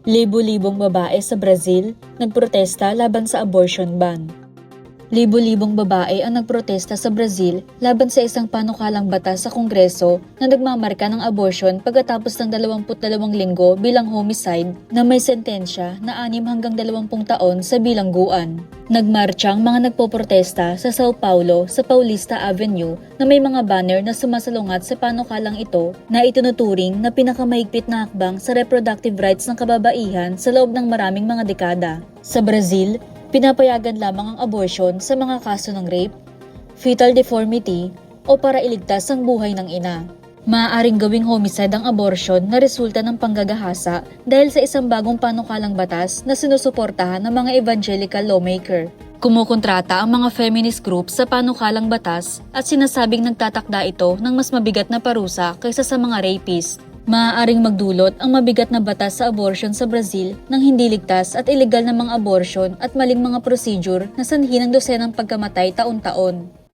Libo-libong babae sa Brazil nagprotesta laban sa abortion ban. Libo-libong babae ang nagprotesta sa Brazil laban sa isang panukalang batas sa Kongreso na nagmamarka ng abortion pagkatapos ng 22 linggo bilang homicide na may sentensya na 6 hanggang 20 taon sa bilangguan. Nagmarcha ang mga nagpoprotesta sa Sao Paulo sa Paulista Avenue na may mga banner na sumasalungat sa panukalang ito na itinuturing na pinakamahigpit na hakbang sa reproductive rights ng kababaihan sa loob ng maraming mga dekada. Sa Brazil, pinapayagan lamang ang abortion sa mga kaso ng rape, fetal deformity o para iligtas ang buhay ng ina. Maaaring gawing homicide ang abortion na resulta ng panggagahasa dahil sa isang bagong panukalang batas na sinusuportahan ng mga evangelical lawmaker. Kumukontrata ang mga feminist groups sa panukalang batas at sinasabing nagtatakda ito ng mas mabigat na parusa kaysa sa mga rapist. Maaaring magdulot ang mabigat na batas sa abortion sa Brazil ng hindi ligtas at ilegal na mga abortion at maling mga procedure na sanhi ng dosenang pagkamatay taon-taon.